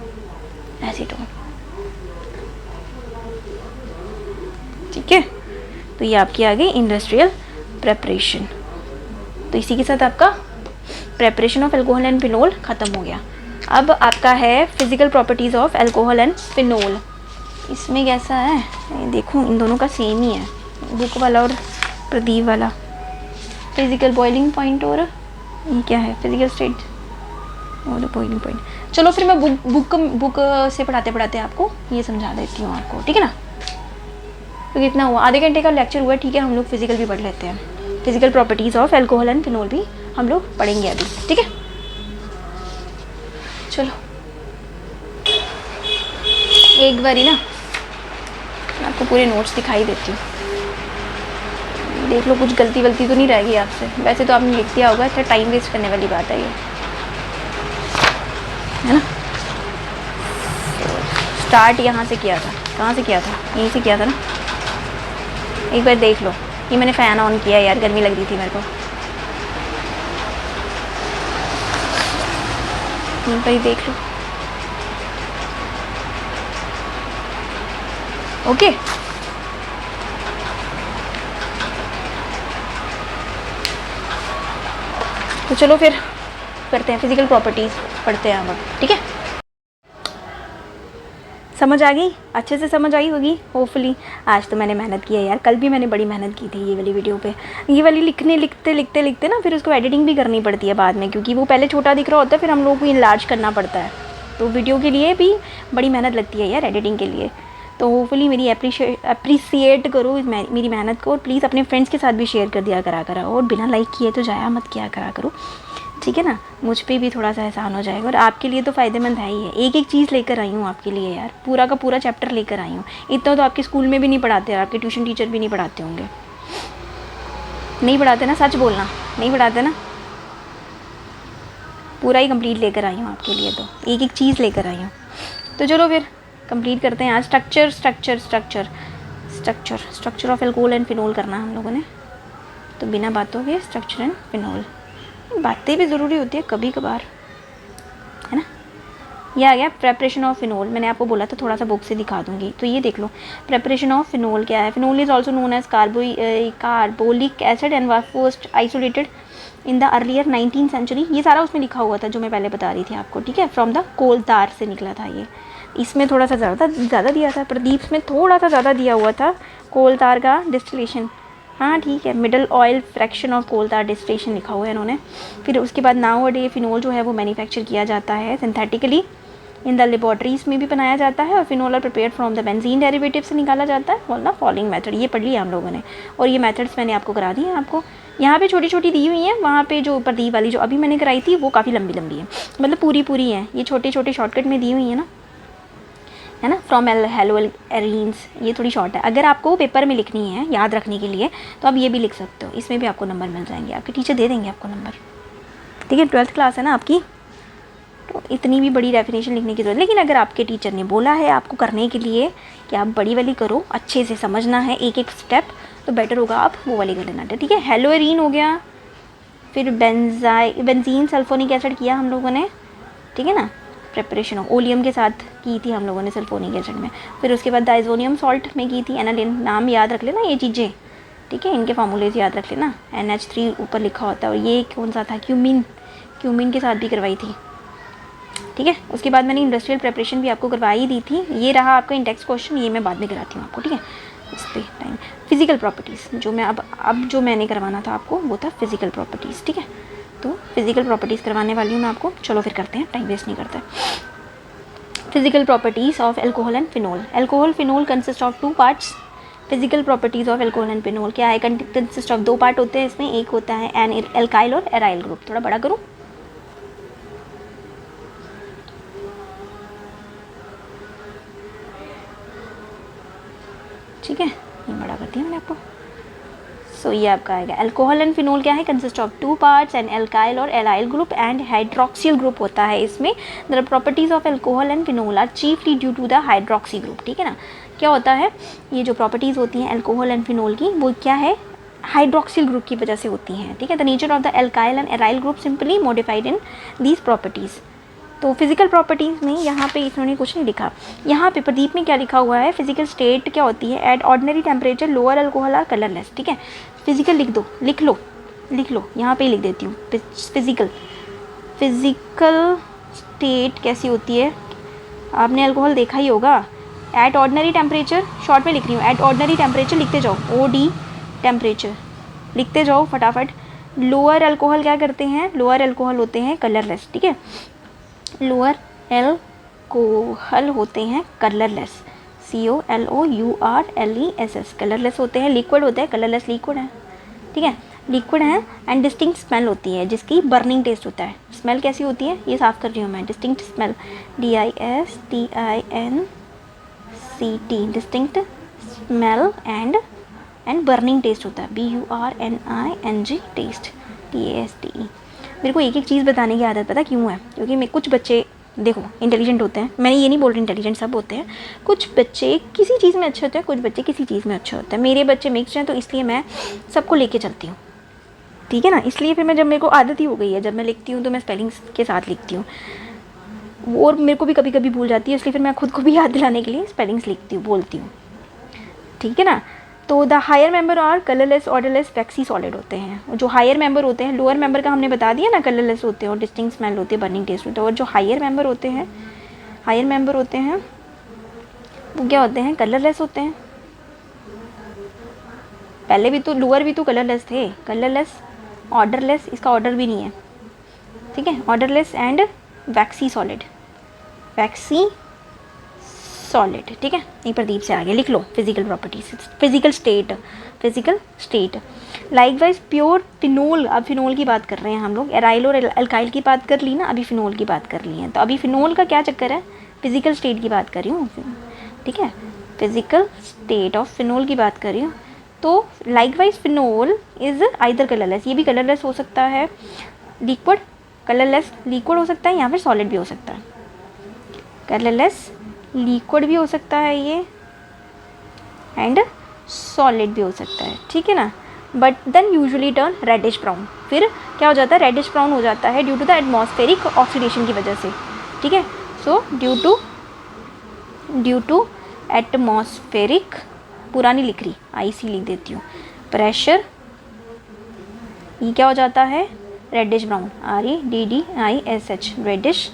ठीक है। तो ये आपकी आ गई इंडस्ट्रियल प्रेपरेशन। तो इसी के साथ आपका preparation of alcohol and phenol ख़त्म हो गया। अब आपका है physical properties of alcohol and phenol. इसमें कैसा है देखो, इन दोनों का सेम ही है, बुक वाला और प्रदीप वाला। फिजिकल बॉइलिंग पॉइंट और ये क्या है, फिजिकल स्टेट और बॉइलिंग पॉइंट। चलो फिर मैं बुक से पढ़ाते पढ़ाते आपको ये समझा देती हूँ आपको, ठीक है ना। तो कितना हुआ, आधे घंटे का लेक्चर हुआ, ठीक है। हम लोग फिजिकल भी पढ़ लेते हैं, physical properties of alcohol and phenol भी हम लोग पढ़ेंगे अभी, ठीक है। चलो एक बारी ना मैं आपको पूरे नोट्स दिखाई देती हूँ, देख लो कुछ गलती वलती तो नहीं रहेगी आपसे। वैसे तो आपने लिख दिया होगा, अच्छा टाइम वेस्ट करने वाली बात है ये, है ना। स्टार्ट यहाँ से किया था, कहाँ से किया था, यहीं से किया था ना। एक बार देख लो, ये मैंने फ़ैन ऑन किया यार, गर्मी लग रही थी मेरे को। एक बार देख लो, ओके। तो चलो फिर करते हैं फिजिकल प्रॉपर्टीज़, पढ़ते हैं अब, ठीक है। समझ आ गई, अच्छे से समझ आई होगी होपफुली। आज तो मैंने मेहनत की है यार, कल भी मैंने बड़ी मेहनत की थी ये वाली वीडियो पे। ये वाली लिखते ना फिर उसको एडिटिंग भी करनी पड़ती है बाद में, क्योंकि वो पहले छोटा दिख रहा होता है, फिर हम लोग को इनलार्ज करना पड़ता है। तो वीडियो के लिए भी बड़ी मेहनत लगती है यार, एडिटिंग के लिए। तो होपफुली मेरी अप्रिसिएट करो मेरी मेहनत को, और प्लीज़ अपने फ्रेंड्स के साथ भी शेयर कर दिया करा करो, और बिना लाइक किए तो जाया मत किया करा करो, ठीक है ना। मुझ पे भी थोड़ा सा एहसान हो जाएगा, और आपके लिए तो फ़ायदेमंद है ही है। एक एक चीज़ लेकर आई हूँ आपके लिए यार, पूरा का पूरा चैप्टर लेकर आई हूँ। इतना तो आपके स्कूल में भी नहीं पढ़ाते, आपके ट्यूशन टीचर भी नहीं पढ़ाते होंगे। नहीं पढ़ाते ना, सच बोलना, नहीं पढ़ाते ना। पूरा ही कंप्लीट लेकर आई हूँ आपके लिए, तो एक एक चीज़ लेकर आई हूँ। तो चलो फिर कंप्लीट करते हैं आज। Structure of alcohol and phenol करना है हम लोगों ने, तो बिना बातों के स्ट्रक्चर एंड फिनोल। बातें भी ज़रूरी होती है कभी कभार, है ना। ये आ गया प्रेपरेशन ऑफ फिनोल। मैंने आपको बोला था थोड़ा सा बुक से दिखा दूंगी, तो ये देख लो। प्रेपरेशन ऑफ फिनोल क्या है। Phenol is also known as carbolic acid and was first isolated in the earlier 19th century. ये सारा उसमें लिखा हुआ था जो मैं पहले बता रही थी आपको, ठीक है। फ्रॉम द कोल तार से निकला था ये। इसमें थोड़ा सा ज़्यादा दिया था, प्रदीप में थोड़ा सा ज़्यादा दिया हुआ था कोल तार का डिस्टिलेशन। हाँ ठीक है, middle oil fraction of coal tar distillation लिखा हुआ है इन्होंने। फिर उसके बाद नाउ डे फिनोल जो है वो मैन्युफैक्चर किया जाता है सिंथेटिकली इन द लेबॉर्ट्रीज़ में भी बनाया जाता है, और phenol are prepared from the benzene derivative से निकाला जाता है। फॉलो द फॉलोइंग मेथड, ये पढ़ लिया हम लोगों ने, और ये मेथड्स मैंने आपको करा दी हैं। आपको यहाँ पे छोटी छोटी दी हुई हैं, वहाँ पे जो प्रदीप वाली जो अभी मैंने कराई थी वो काफ़ी लंबी है, मतलब पूरी है। ये छोटे छोटे शॉर्टकट में दी हुई है ना, है ना। फ्रॉम हेलो एरीन्स, ये थोड़ी शॉर्ट है। अगर आपको पेपर में लिखनी है याद रखने के लिए तो आप ये भी लिख सकते हो, इसमें भी आपको नंबर मिल जाएंगे, आपके टीचर दे देंगे आपको नंबर, ठीक है। 12th क्लास है ना आपकी, तो इतनी भी बड़ी डेफिनेशन लिखने की जरूरत। लेकिन अगर आपके टीचर ने बोला है आपको करने के लिए कि आप बड़ी वाली करो, अच्छे से समझना है एक एक स्टेप, तो बेटर होगा आप वो वाली कर लेना, ठीक है। हेलोरीन हो गया, फिर बेंजीन सल्फोनिक एसिड किया हम लोगों ने, ठीक है ना। प्रेपरेशन ऑफ ओलियम के साथ की थी हम लोगों ने सल्फोनिक एसिड में। फिर उसके बाद डाइजोनियम सॉल्ट में की थी एनालिन। नाम याद रख लेना ये चीज़ें, ठीक है, इनके फार्मूलेज याद रख लेना। NH3 ऊपर लिखा होता है। और ये कौन सा था, क्यूमिन के साथ भी करवाई थी, ठीक है। उसके बाद मैंने इंडस्ट्रियल प्रेपरेशन भी आपको करवाई दी थी। ये रहा आपका इंडेक्स क्वेश्चन, ये मैं बाद में कराती हूँ आपको, ठीक है। इस पर टाइम फिजिकल प्रॉपर्टीज़ जो मैं अब जो मैंने करवाना था आपको वो था फिजिकल प्रॉपर्टीज़, ठीक है। तो फिजिकल प्रॉपर्टीज़ करवाने वाली हूँ मैं आपको। चलो फिर करते हैं, टाइम वेस्ट नहीं करते। Physical properties of alcohol and phenol. Alcohol phenol consist of 2 parts. Physical properties of alcohol and phenol क्या है, कंसिस्ट ऑफ 2 पार्ट होते हैं इसमें। एक होता है एन एल्काइल और एराइल ग्रुप। थोड़ा बड़ा करूँ, ठीक है, ये बड़ा कर दिया मैंने आपको। सो ये आपका आएगा एल्कोहल एंड फिनोल क्या है, consist of 2 parts, and alkyl और allyl group and hydroxyl group होता है इसमें। The properties of alcohol and phenol are chiefly due to the hydroxy group, ठीक है ना। क्या होता है, ये जो प्रॉपर्टीज़ होती हैं एल्कोहल एंड फिनोल की, वो क्या है, हाइड्रोक्सिल ग्रुप की वजह से होती हैं, ठीक है। The nature of the alkyl and aryl group simply modified in these properties. तो फिजिकल प्रॉपर्टीज़ में यहाँ पे इन्होंने कुछ नहीं लिखा। यहाँ पे प्रदीप में क्या लिखा हुआ है, फिजिकल स्टेट क्या होती है, at ordinary temperature lower alcohol are colourless, ठीक है। फिजिकल लिख लो, यहाँ पे ही लिख देती हूँ। फिजिकल स्टेट कैसी होती है, आपने अल्कोहल देखा ही होगा। एट ऑर्डिनरी टेम्परेचर, शॉर्ट में लिख रही हूँ, एट ऑर्डिनरी टेम्परेचर लिखते जाओ, OD टेम्परेचर लिखते जाओ फटाफट। लोअर अल्कोहल क्या करते हैं, लोअर अल्कोहल होते हैं कलरलेस, ठीक है। लोअर एल्कोहल होते हैं कलरलेस, COLOURLESS, कलरलेस होते हैं। लिक्विड होता है, कलरलेस लिक्विड है, ठीक है, लिक्विड है। एंड डिस्टिंक्ट स्मेल होती है जिसकी बर्निंग टेस्ट होता है। स्मेल कैसी होती है, ये साफ़ कर रही हूँ मैं, distinct smell, DISTINCT CT distinct smell and burning taste होता है, BURNING टेस्ट, TASTE। मेरे को एक एक चीज़ बताने की आदत पता क्यों है, क्योंकि मैं कुछ बच्चे देखो इंटेलिजेंट होते हैं, मैं ये नहीं बोल रही इंटेलिजेंट सब होते हैं, कुछ बच्चे किसी चीज़ में अच्छे होते हैं, कुछ बच्चे किसी चीज़ में अच्छे होते हैं। मेरे बच्चे मिक्सड हैं, तो इसलिए मैं सबको लेके चलती हूँ, ठीक है ना। इसलिए फिर मैं, जब मेरे को आदत ही हो गई है, जब मैं लिखती हूँ तो मैं स्पेलिंग्स के साथ लिखती हूँ, और मेरे को भी कभी कभी भूल जाती है, इसलिए फिर मैं खुद को भी याद दिलाने के लिए स्पेलिंग्स लिखती हूँ, बोलती हूँ, ठीक है ना। तो द हायर मेंबर और कलरलेस ऑर्डरलेस वैक्सी सॉलिड होते हैं। जो हायर मेंबर होते हैं, लोअर मेंबर का हमने बता दिया ना, कलरलेस होते हैं और डिस्टिंक्ट स्मेल होती है, बर्निंग टेस्ट होता है। और जो हायर मेंबर होते हैं वो क्या होते हैं, कलरलेस होते हैं। पहले भी तो लोअर भी तो कलरलेस थे, कलरलेस, ऑर्डरलेस, इसका ऑर्डर भी नहीं है, ठीक है, odourless and waxy solid, waxy solid, ठीक है। यहीं प्रदीप से आगे लिख लो physical properties, physical state. Likewise pure phenol, अब फिनोल की बात कर रहे हैं हम लोग, एराइल और अल्काइल की बात कर ली ना, अभी फिनोल की बात कर ली है। तो अभी फिनोल का क्या चक्कर है, फिजिकल स्टेट की बात कर रही हूँ, ठीक है, फिजिकल स्टेट ऑफ फिनोल की बात कर रही हूँ। तो likewise phenol is either colourless, ये भी कलरलेस हो सकता है, लिक्विड, कलरलेस लिक्विड हो सकता है, या फिर सॉलिड भी हो सकता है, कलरलेस लिक्विड भी हो सकता है ये, एंड सॉलिड भी हो सकता है, ठीक है ना। But then usually turn reddish brown, फिर क्या हो जाता है, रेडिश ब्राउन हो जाता है due to the atmospheric oxidation की वजह से, ठीक है। सो ड्यू टू एटमॉस्फेरिक, पूरा नहीं लिख रही, IC लिख देती हूँ, प्रेशर, ये क्या हो जाता है, reddish brown, REDDISH, reddish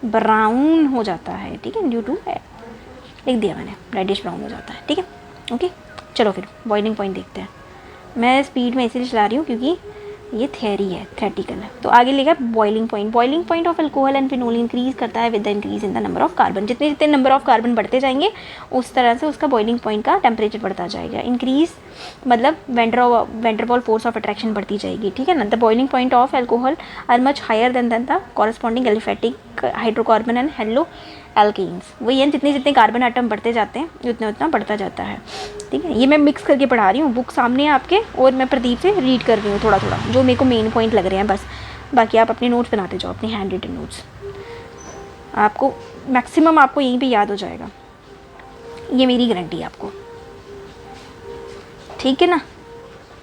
brown हो जाता है, ठीक है, ड्यू टू, लिख दिया मैंने, रेडिश ब्राउन हो जाता है, ठीक है, ओके। चलो फिर बॉइलिंग पॉइंट देखते हैं। मैं स्पीड में इसीलिए चला रही हूँ क्योंकि ये थ्योरी है, थ्योरेटिकल है। तो आगे लिखा boiling point of alcohol and phenol increase करता है with the increase in the number of carbon. जितने जितने नंबर ऑफ कार्बन बढ़ते जाएंगे उस तरह से उसका बॉइलिंग पॉइंट का टेम्परेचर बढ़ता जाएगा। इंक्रीज मतलब वेंडरवॉल फोर्स ऑफ अट्रैक्शन बढ़ती जाएगी, ठीक है ना। The boiling point of alcohol are much higher than the corresponding aliphatic hydrocarbon and halo alkenes. वही है, जितने जितने कार्बन आटम बढ़ते जाते हैं उतना उतना बढ़ता जाता है, ठीक है। ये मैं मिक्स करके पढ़ा रही हूँ, बुक सामने है आपके, और मैं प्रदीप से रीड कर रही हूँ थोड़ा थोड़ा जो मेरे को मेन पॉइंट लग रहे हैं बस। बाकी आप अपने नोट्स बनाते जाओ, अपने हैंड रिटन नोट्स, आपको मैक्सिमम आपको यहीं पे याद हो जाएगा, ये मेरी गारंटी है आपको, ठीक है ना।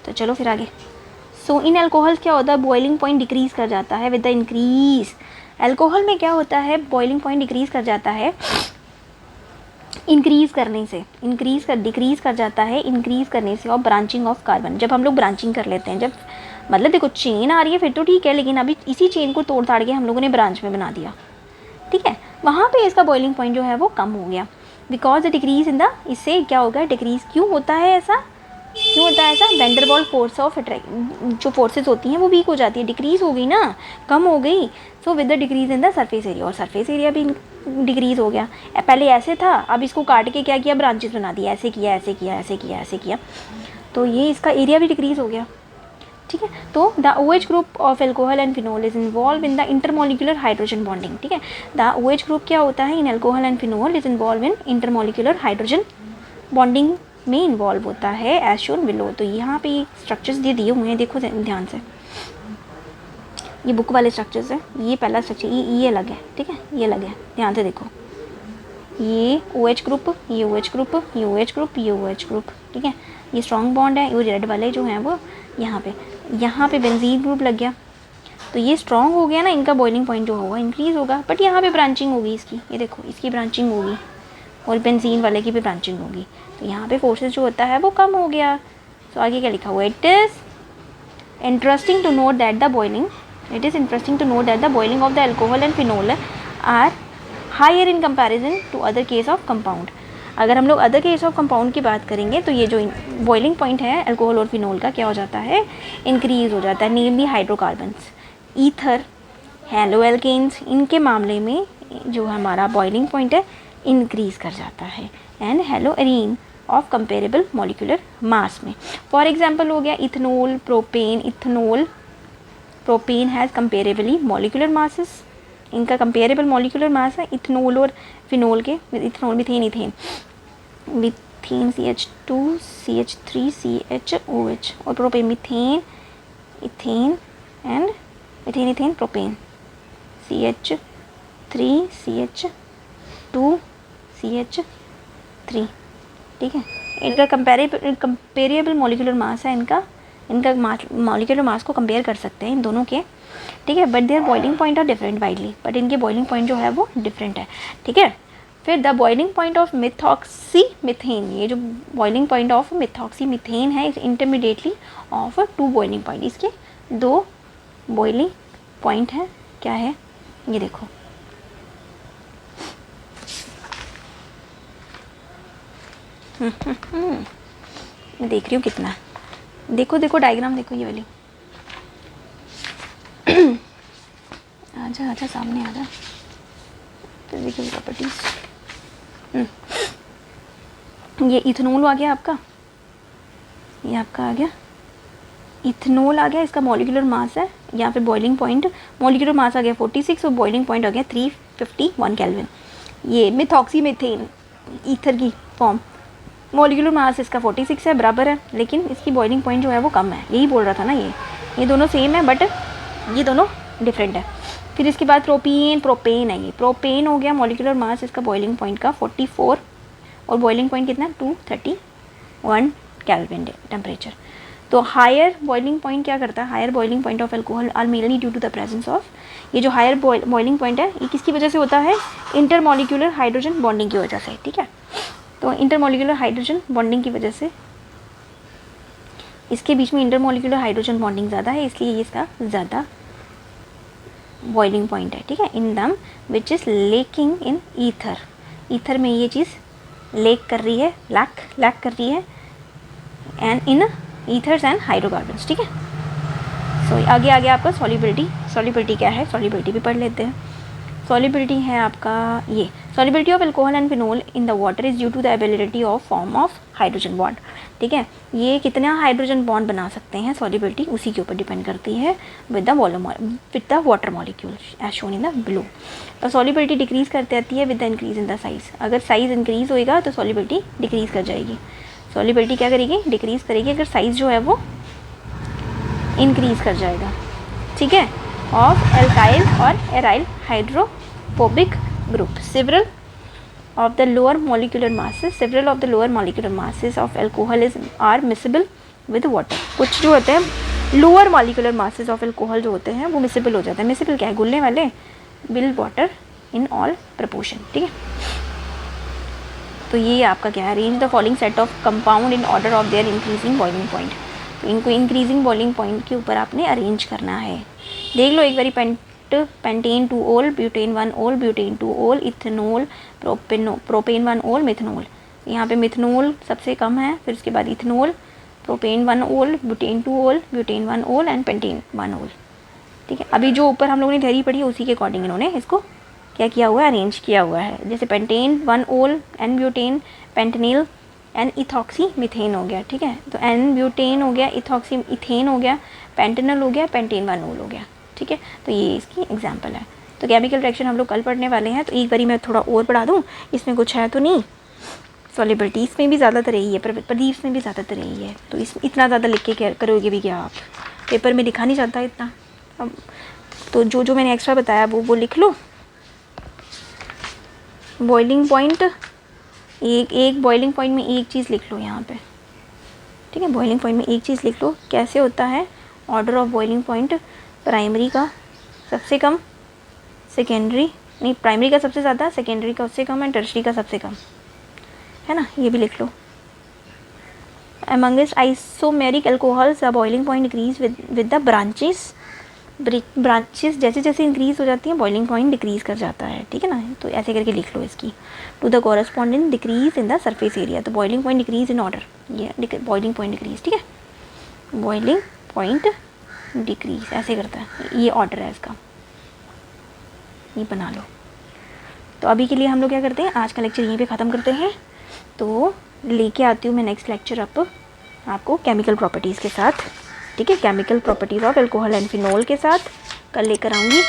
तो चलो फिर आगे। सो इन अल्कोहल्स क्या होता है, बॉइलिंग पॉइंट डिक्रीज कर जाता है विद द इंक्रीज। अल्कोहल में क्या होता है, बॉइलिंग पॉइंट डिक्रीज कर जाता है इंक्रीज करने से, डिक्रीज कर जाता है इंक्रीज करने से, और ब्रांचिंग ऑफ कार्बन। जब हम लोग ब्रांचिंग कर लेते हैं, जब मतलब देखो चेन आ रही है फिर तो ठीक है, लेकिन अभी इसी चेन को तोड़ ताड़ के हम लोगों ने ब्रांच में बना दिया, ठीक है, वहाँ पे इसका बॉइलिंग पॉइंट जो है वो कम हो गया। Because the decrease in the, इससे क्या होगा, डिक्रीज क्यों होता है ऐसा, वेंडरवॉल फोर्स ऑफ अट्रैक्ट, जो फोर्सेस होती हैं वो वीक हो जाती है, डिक्रीज हो गई ना, कम हो गई। So with the decrease in the surface area, और सरफेस एरिया भी डिक्रीज हो गया। पहले ऐसे था, अब इसको काट के क्या किया, ब्रांचेस बना दिया, ऐसे किया ऐसे किया ऐसे किया ऐसे किया, तो ये इसका एरिया भी डिक्रीज हो गया, ठीक है। तो the OH group of alcohol and phenol is involve in the intermolecular hydrogen bonding, ठीक है। द OH ग्रुप क्या होता है in alcohol and phenol is involve in intermolecular hydrogen bonding में इन्वॉल्व होता है एज शोन बिलो। तो यहाँ पे स्ट्रक्चर्स दिए हुए हैं, देखो ध्यान से, ये बुक वाले स्ट्रक्चर्स है, ये पहला स्ट्रक्चर, ये अलग है, ठीक है, ये अलग है, ध्यान से देखो, ये OH ग्रुप, ये OH ग्रुप, ये OH ग्रुप, ये OH ग्रुप, ठीक है, ये स्ट्रॉन्ग बॉन्ड है, ये रेड वाले जो हैं वो यहाँ पे बेंजीन ग्रुप लग गया, तो ये स्ट्रॉन्ग हो गया ना, इनका बॉइलिंग पॉइंट जो होगा इंक्रीज होगा। बट यहाँ पे ब्रांचिंग होगी इसकी, ये देखो इसकी ब्रांचिंग होगी, और बेंजीन वाले की भी ब्रांचिंग होगी, तो यहाँ पे फोर्सेस जो होता है वो कम हो गया। तो आगे क्या लिखा हुआ है, it is interesting to note that the boiling of the alcohol and phenol are higher in comparison to other case of compound. अगर हम लोग अदर केस ऑफ कंपाउंड की बात करेंगे तो ये जो बॉइलिंग पॉइंट है अल्कोहल और फिनोल का क्या हो जाता है, इंक्रीज हो जाता है। नेमली हाइड्रोकार्बन्स, ईथर, हेलो एल्केन्स, इनके मामले में जो हमारा बॉइलिंग पॉइंट है इंक्रीज कर जाता है, and hello arene of comparable molecular mass में। फॉर एग्जांपल हो गया ethanol, propane, propane has comparably molecular masses, इनका कंपेरेबल मॉलिक्यूलर मास है इथेनॉल और फिनोल के, ethanol, methane, methane CH2 CH3 CHOH और propane methane ethane and methane ethane propane CH3 CH2 CH3। ठीक है, इनका कंपेरेबल मॉलिक्यूलर मास है, इनका मॉलिक्यूलर मास को कंपेयर कर सकते हैं इन दोनों के। ठीक है, but their boiling point are different widely, but इनके बॉइलिंग पॉइंट जो है वो डिफरेंट है। ठीक है, फिर the boiling point of methoxy methane, ये जो boiling point of methoxy methane है इंटरमीडिएटली ऑफ 2 बॉइलिंग पॉइंट, इसके 2 बॉइलिंग पॉइंट है। क्या है ये देखो, मैं देख रही हूँ कितना, देखो देखो डायग्राम देखो ये वाली। आजा आजा सामने आजा, फिजिकल प्रॉपर्टीज। ये इथेनॉल आ गया आपका, ये आपका आ गया इथेनॉल आ गया, इसका मॉलिक्यूलर मास है यहाँ पे बॉइलिंग पॉइंट, मॉलिक्यूलर मास आ गया 46 और बॉइलिंग पॉइंट आ गया 351 केल्विन। ये मिथॉक्सी मीथेन ईथर की फॉर्म, मॉलिक्यूलर मास इसका 46 है, बराबर है, लेकिन इसकी बॉइलिंग पॉइंट जो है वो कम है। यही बोल रहा था ना, ये दोनों सेम है बट ये दोनों डिफरेंट है। फिर इसके बाद प्रोपेन है, ये प्रोपेन हो गया, मॉलिक्यूलर मास इसका बॉइलिंग पॉइंट का 44 और बॉइलिंग पॉइंट कितना 231 केल्विन टेम्परेचर। तो हायर बॉइलिंग पॉइंट क्या करता है, higher boiling point of alcohol are mainly due to the presence of, ये जो हायर बॉइलिंग पॉइंट है ये किसकी वजह से होता है, इंटरमॉलिक्यूलर हाइड्रोजन बॉन्डिंग की वजह से। ठीक है, तो इंटरमॉलिक्यूलर हाइड्रोजन बॉन्डिंग की वजह से इसके बीच में इंटरमॉलिक्यूलर हाइड्रोजन बॉन्डिंग ज़्यादा है, इसलिए इसका ज़्यादा बॉइलिंग पॉइंट है। ठीक है, इन दम which is lacking in ether, ether में ये चीज़ लेक कर रही है, लैक कर रही है and in ethers and hydrocarbons. ठीक है, सो आगे आपका सॉल्युबिलिटी क्या है, सॉल्युबिलिटी भी पढ़ लेते हैं। सॉल्युबिलिटी है आपका ये, solubility of alcohol and phenol in the water is due to the ability of form of hydrogen bond. ठीक है, ये कितना हाइड्रोजन बॉन्ड बना सकते हैं, सॉल्युबिलिटी उसी के ऊपर डिपेंड करती है with the water molecule as shown in the blue. तो सॉल्युबिलिटी डिक्रीज करती रहती है with the increase in the size, अगर साइज इंक्रीज होएगा तो सॉल्युबिलिटी डिक्रीज कर जाएगी। सॉल्युबिलिटी क्या करेगी, डिक्रीज करेगी अगर साइज जो है वो इंक्रीज कर जाएगा। ठीक है, ऑफ एल्काइल और aryl hydrophobic group, several of the lower molecular masses of alcohol are miscible with water। कुछ जो होते हैं lower molecular masses of alcohol जो होते हैं वो मिसिबल हो जाते हैं। मिसिबल क्या है, घुलने वाले, will water in all proportion. ठीक है, तो ये आपका क्या है, arrange the following set of compound in order of their increasing boiling point. तो इनको इंक्रीजिंग बॉइलिंग पॉइंट के ऊपर आपने अरेंज करना है। देख लो एक बारी, पेंटेन 2 ओल, ब्यूटेन 1 ओल, ब्यूटेन 2 ओल, इथेनॉल, प्रोपेन 1 ओल, मिथेनॉल। यहाँ पे मिथेनॉल सबसे कम है, फिर उसके बाद इथेनॉल, प्रोपेन 1 ओल, ब्यूटेन 2 ओल, ब्यूटेन 1 ओल एंड पेंटेन 1 ओल। ठीक है, अभी जो ऊपर हम लोगों ने थ्योरी पढ़ी है उसी के अकॉर्डिंग इन्होंने इसको क्या किया हुआ है, अरेंज किया हुआ है। जैसे pentan 1 ol, n butane, pentanyl n ethoxy methane हो गया। ठीक है, तो एन ब्यूटेन हो गया, इथॉक्सी इथेन हो गया, पेंटेनल हो गया, पेंटेन 1 ओल हो गया। ठीक है, तो ये इसकी एग्जाम्पल है। तो केमिकल रिएक्शन हम लोग कल पढ़ने वाले हैं, तो एक बारी मैं थोड़ा और पढ़ा दूँ, इसमें कुछ है तो नहीं। सॉल्युबिलिटी इसमें भी ज़्यादातर यही है, प्रदीप में भी ज़्यादातर यही है। तो इस इतना ज़्यादा लिख के करोगे भी क्या आप, पेपर में लिखा नहीं जाता इतना। अब तो जो मैंने एक्स्ट्रा बताया वो लिख लो। बॉइलिंग पॉइंट, एक बॉइलिंग पॉइंट में एक चीज़ लिख लो यहाँ पे। ठीक है, बॉइलिंग पॉइंट में एक चीज़ लिख लो, कैसे होता है order of boiling point, primary का सबसे कम, सेकेंडरी नहीं, प्राइमरी का सबसे ज़्यादा, सेकेंडरी का उससे कम एंड टर्शरी का सबसे कम, है ना, ये भी लिख लो। Amongst isomeric alcohols the boiling point decrease with the branches जैसे जैसे इंक्रीज हो जाती हैं बॉइलिंग पॉइंट डिक्रीज कर जाता है। ठीक है ना, तो ऐसे करके लिख लो इसकी। To the corresponding decrease in the surface area, तो boiling point decrease in order, ये बॉइलिंग पॉइंट डिक्रीज। ठीक है, बॉइलिंग पॉइंट डिक्रीज ऐसे करता है, ये ऑर्डर है इसका, ये बना लो। तो अभी के लिए हम लोग क्या करते हैं, आज का लेक्चर यहीं पे ख़त्म करते हैं। तो लेके आती हूँ मैं नेक्स्ट लेक्चर आपको केमिकल प्रॉपर्टीज़ के साथ। ठीक है, chemical properties of alcohol and phenol के साथ कल लेकर आऊँगी।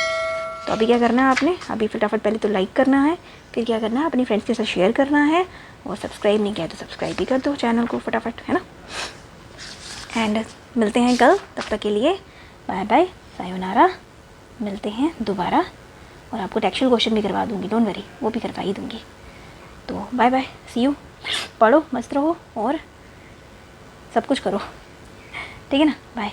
तो अभी क्या करना है आपने, अभी फटाफट पहले तो लाइक करना है, फिर क्या करना है, अपनी फ्रेंड्स के साथ शेयर करना है, और सब्सक्राइब नहीं किया तो सब्सक्राइब भी कर दो चैनल को फटाफट, है ना। एंड मिलते हैं कल, तब तक के लिए बाय बाय, सायोनारा। मिलते हैं दोबारा, और आपको टेक्सचुअल क्वेश्चन भी करवा दूँगी, डोंट वरी, वो भी करवा ही दूँगी। तो बाय बाय, सी यू। पढ़ो, मस्त रहो और सब कुछ करो, ठीक है ना। बाय।